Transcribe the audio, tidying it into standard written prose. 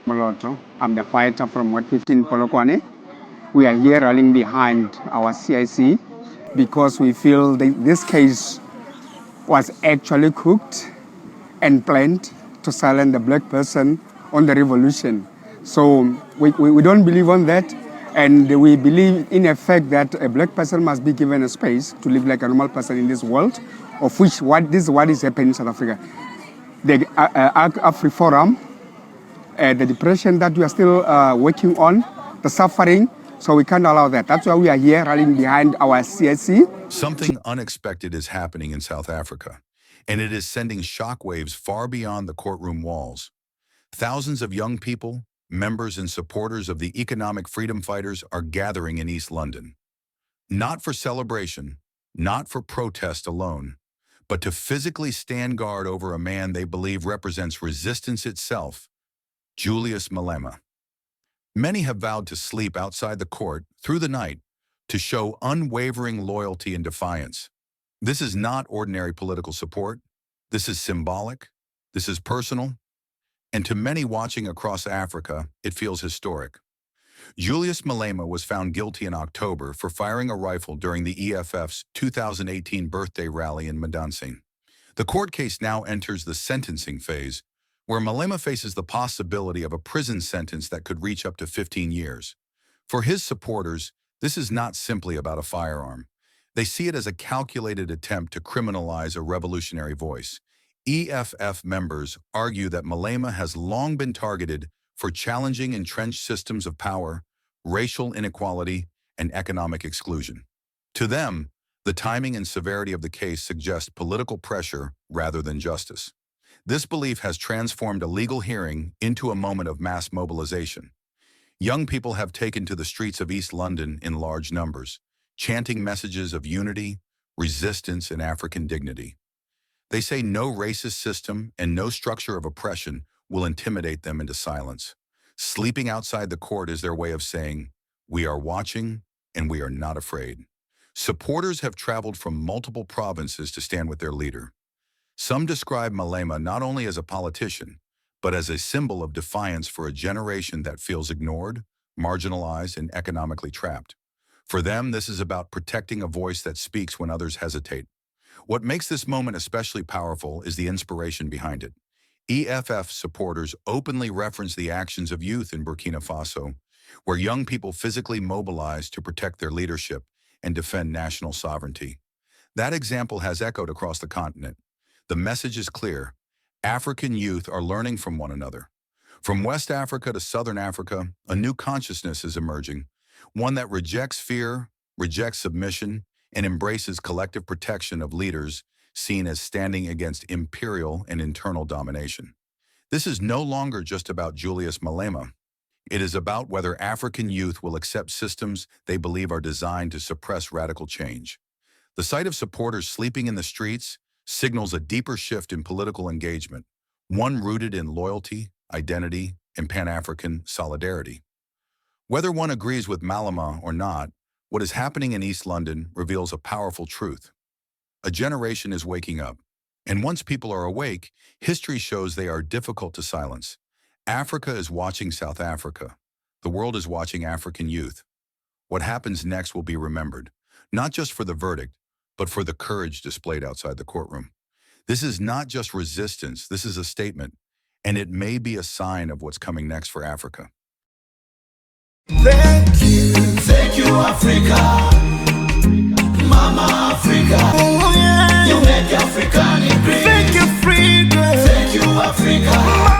Moloto. I'm the fighter from Ward 15 Polokwane. We are here rallying behind our CIC because we feel this case was actually cooked and planned to silence the black person on the revolution. So we don't believe on that. And we believe in effect that a black person must be given a space to live like a normal person in this world, of which this is what is happening in South Africa. The Afri Forum, the depression that we are still working on, the suffering, so we can't allow that. That's why we are here rallying behind our CSC. Something unexpected is happening in South Africa, and it is sending shockwaves far beyond the courtroom walls. Thousands of young people, members and supporters of the economic freedom fighters are gathering in East London. Not for celebration, not for protest alone, but to physically stand guard over a man they believe represents resistance itself, Julius Malema. Many have vowed to sleep outside the court through the night to show unwavering loyalty and defiance. This is not ordinary political support. This is symbolic. This is personal. And to many watching across Africa, it feels historic. Julius Malema was found guilty in October for firing a rifle during the EFF's 2018 birthday rally in Madansin. The court case now enters the sentencing phase, where Malema faces the possibility of a prison sentence that could reach up to 15 years. For his supporters, this is not simply about a firearm. They see it as a calculated attempt to criminalize a revolutionary voice. EFF members argue that Malema has long been targeted for challenging entrenched systems of power, racial inequality, and economic exclusion. To them, the timing and severity of the case suggest political pressure rather than justice. This belief has transformed a legal hearing into a moment of mass mobilization. Young people have taken to the streets of East London in large numbers, chanting messages of unity, resistance, and African dignity. They say no racist system and no structure of oppression will intimidate them into silence. Sleeping outside the court is their way of saying, "We are watching and we are not afraid." Supporters have traveled from multiple provinces to stand with their leader. Some describe Malema not only as a politician, but as a symbol of defiance for a generation that feels ignored, marginalized, and economically trapped. For them, this is about protecting a voice that speaks when others hesitate. What makes this moment especially powerful is the inspiration behind it. EFF supporters openly reference the actions of youth in Burkina Faso, where young people physically mobilize to protect their leadership and defend national sovereignty. That example has echoed across the continent. The message is clear. African youth are learning from one another. From West Africa to Southern Africa, a new consciousness is emerging, one that rejects fear, rejects submission, and embraces collective protection of leaders seen as standing against imperial and internal domination. This is no longer just about Julius Malema. It is about whether African youth will accept systems they believe are designed to suppress radical change. The sight of supporters sleeping in the streets signals a deeper shift in political engagement, one rooted in loyalty, identity, and Pan-African solidarity. Whether one agrees with Malema or not, what is happening in East London reveals a powerful truth. A generation is waking up, and once people are awake, history shows they are difficult to silence. Africa is watching South Africa. The world is watching African youth. What happens next will be remembered, not just for the verdict, but for the courage displayed outside the courtroom. This is not just resistance, this is a statement, and it may be a sign of what's coming next for Africa. Thank you, Africa.